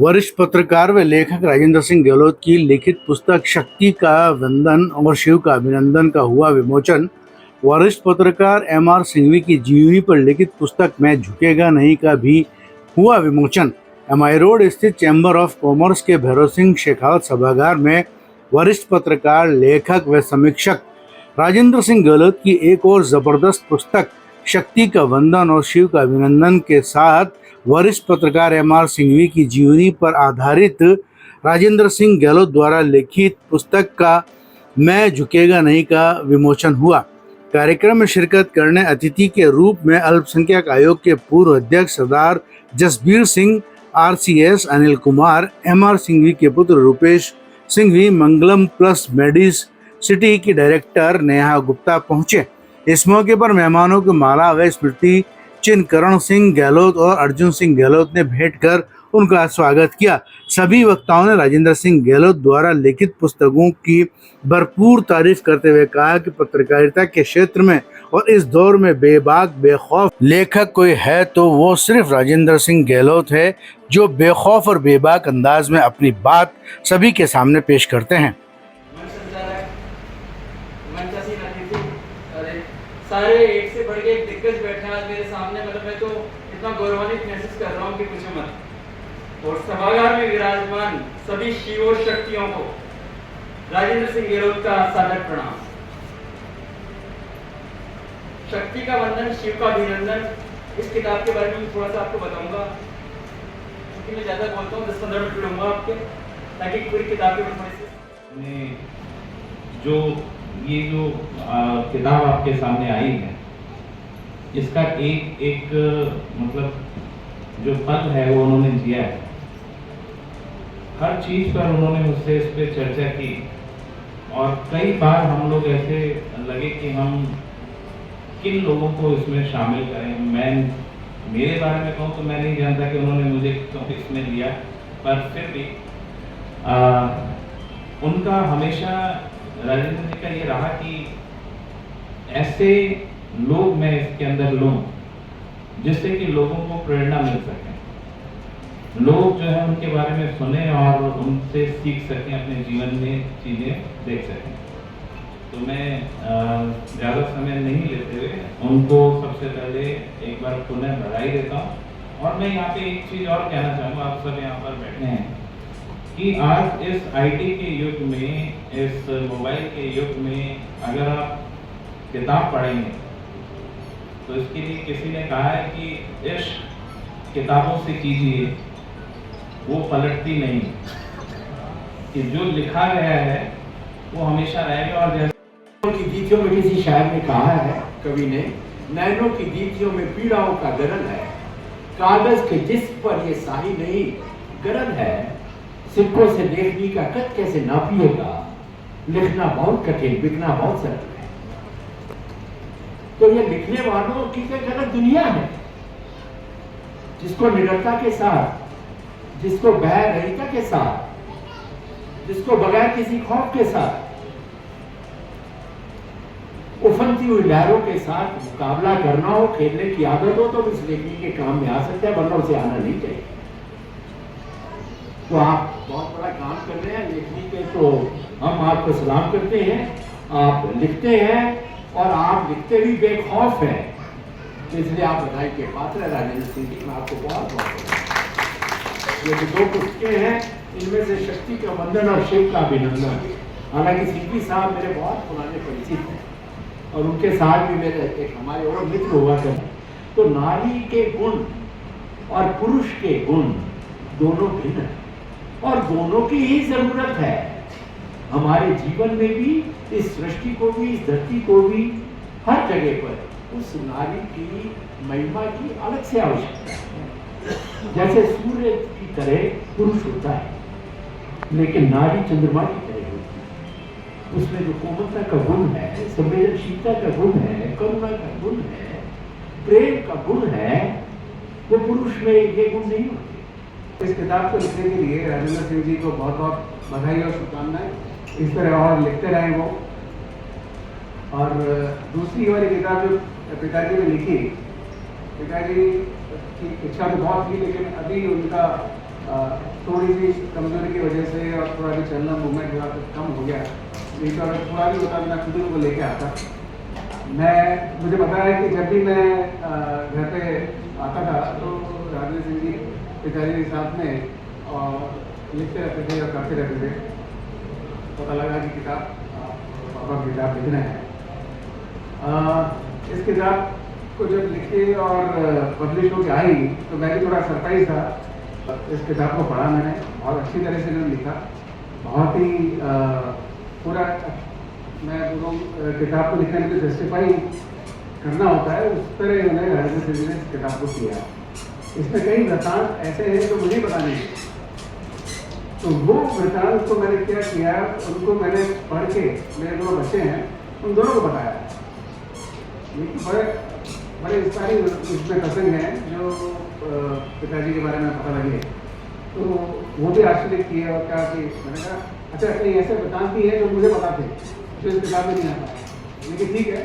वरिष्ठ पत्रकार व लेखक राजेंद्र सिंह गहलोत की लिखित पुस्तक शक्ति का वंदन और शिव का अभिनंदन का हुआ विमोचन। वरिष्ठ पत्रकार एम.आर. सिंघवी की जीवनी पर लिखित पुस्तक मैं झुकेगा नहीं का भी हुआ विमोचन। एम.आई. रोड स्थित चैम्बर ऑफ कॉमर्स के भैरव सिंह शेखावत सभागार में वरिष्ठ पत्रकार, लेखक व समीक्षक राजेंद्र सिंह गहलोत की एक और जबरदस्त पुस्तक शक्ति का वंदन और शिव का अभिनंदन के साथ वरिष्ठ पत्रकार एम.आर. सिंघवी की जीवनी पर आधारित राजेंद्र सिंह गहलोत द्वारा लिखित पुस्तक का मैं झुकेगा नहीं का विमोचन हुआ। कार्यक्रम में शिरकत करने अतिथि के रूप में अल्पसंख्यक आयोग के पूर्व अध्यक्ष सरदार जसबीर सिंह, RCS अनिल कुमार, एम.आर. सिंघवी के पुत्र रूपेश सिंघवी, मंगलम प्लस मेडिस सिटी की डायरेक्टर नेहा गुप्ता पहुंचे। इस मौके पर मेहमानों को माला व स्मृति चिन्ह करण सिंह गहलोत और अर्जुन सिंह गहलोत ने भेंट कर उनका स्वागत किया। सभी वक्ताओं ने राजेंद्र सिंह गहलोत द्वारा लिखित पुस्तकों की भरपूर तारीफ करते हुए कहा कि पत्रकारिता के क्षेत्र में और इस दौर में बेबाक बेखौफ लेखक कोई है तो वो सिर्फ राजेंद्र सिंह गहलोत है, जो बेखौफ और बेबाक अंदाज में अपनी बात सभी के सामने पेश करते हैं। सारे एक से बढ़ के एक दिग्गज बैठे हैं आज मेरे सामने। मतलब मैं तो इतना गौरवान्वित महसूस कर रहा हूँ कि पूछो मत। और सभागार में विराजमान सभी शिव और शक्तियों को राजेंद्र सिंह गहलोत का सादर प्रणाम। शक्ति का वंदन, शिव का अभिनंदन, इस किताब के बारे में थोड़ा सा आपको बताऊंगा, क्योंकि मैं ज्यादा बोलता हूँ, 10-15 मिनट लूंगा आपके, ताकि पूरी किताब के बारे में जो किताब आपके सामने आई है, इसका एक एक मतलब जो पल है वो उन्होंने जिया है। हर चीज पर उन्होंने मुझसे इस पे चर्चा की और कई बार हम लोग ऐसे लगे कि हम किन लोगों को इसमें शामिल करें। मैं मेरे बारे में कहूँ तो मैं नहीं जानता कि उन्होंने मुझे क्यों इसमें लिया, पर फिर भी उनका हमेशा राजेंद्र जी का ये रहा कि ऐसे लोग मैं इसके अंदर लूं जिससे कि लोगों को प्रेरणा मिल सके, लोग जो है उनके बारे में सुने और उनसे सीख सकें, अपने जीवन में चीजें देख सकें। तो मैं ज़्यादा समय नहीं लेते हुए उनको सबसे पहले एक बार पुनः बधाई देता हूँ। और मैं यहाँ पे एक चीज़ और कहना चाहूँगा, आप सब यहाँ पर बैठे हैं कि आज इस IT के युग में, इस मोबाइल के युग में अगर आप किताब पढ़ेंगे तो इसके लिए किसी ने कहा है कि इश्क किताबों से कीजिए, वो पलटती नहीं, कि जो लिखा गया है वो हमेशा रहेगा। और जैसे की गीतियों में किसी शायर ने कहा है, कवि ने, नैनों की गीतियों में पीड़ाओं का गरल है, कागज के जिस पर ये साही नहीं गरल है, सिक्कों से लेखनी का कद कैसे नापिएगा, लिखना बहुत कठिन, बिकना बहुत सरल है। तो ये लिखने वालों की एक अलग दुनिया है, जिसको निडरता के साथ, जिसको बह रहिता के साथ, जिसको बगैर किसी खौफ के साथ, उफनती हुई लहरों के साथ मुकाबला करना हो, खेलने की आदत हो, तो इस लेखनी के काम में आ सकता है, वरना उसे आना नहीं चाहिए। तो आप बहुत बड़ा काम कर रहे हैं लिखने के, तो हम आपको सलाम करते हैं। आप लिखते हैं और आप लिखते भी बेखौफ हैं, इसलिए आप बधाई के पात्र हैं राजेंद्र सिंह जी। मैं आपको बहुत बहुत ये जो 2 पुस्तकें हैं, इनमें से शक्ति का वंदन और शिव का अभिनंदन। हालांकि सिंघवी साहब मेरे बहुत पुराने परिचित हैं और उनके साथ भी मेरे एक हमारे और मित्र हुआ करते। तो नारी के गुण और पुरुष के गुण दोनों भिन्न हैं और दोनों की ही जरूरत है हमारे जीवन में भी, इस सृष्टि को भी, इस धरती को भी, हर जगह पर उस नारी की महिमा की अलग से आवश्यकता है। जैसे सूर्य की तरह पुरुष होता है, लेकिन नारी चंद्रमा की तरह होती है। उसमें जो कोमलता का गुण है, संवेदनशीलता का गुण है, करुणा का गुण है, प्रेम का गुण है, वो पुरुष में ये गुण नहीं होते। इस किताब को लिखने के लिए राजेंद्र सिंह जी को बहुत बहुत बधाई और शुभकामनाएं। इस तरह और लिखते रहें वो। और दूसरी वाली किताब जो पिताजी ने लिखी, पिताजी की इच्छा तो बहुत थी, लेकिन अभी उनका थोड़ी सी कमजोरी की वजह से और थोड़ा भी चलना मूवमेंट थोड़ा कम हो गया, नहीं तो अगर थोड़ा भी होता मैं खुद को लेके आता। मुझे पता है कि जब भी मैं घर पे आता था तो राजेंद्र सिंह जी पिताजी के साथ में और लिखते रहते थे और करते रहते थे। पता लगा कि किताब पापा की किताब लिख रहे हैं। इस किताब को जब लिखी और पब्लिश होकर आई तो मैं भी थोड़ा सरप्राइज था। इस किताब को पढ़ा मैंने, बहुत अच्छी तरह से मैंने लिखा, बहुत ही पूरा मैं बोलूँ किताब को लिखने में जो जस्टिफाई करना होता है उस तरह उन्होंने राजेंद्र सिंह ने इस किताब को किया। इसमें कई वृत्तांत ऐसे हैं जो मुझे पता नहीं, तो वो वृत्तांत को मैंने क्या किया, उनको मैंने पढ़ के, मेरे दो बच्चे हैं उन दोनों को बताया। लेकिन बड़े इंस्पायरिंग इसमें प्रसंग हैं जो पिताजी के बारे में पता लगे, तो वो भी आश्चर्य किए और क्या कि मैंने कहा अच्छा कहीं ऐसे वृत्तांत भी है जो मुझे पता थे जो इस किताब में नहीं आता, लेकिन ठीक है।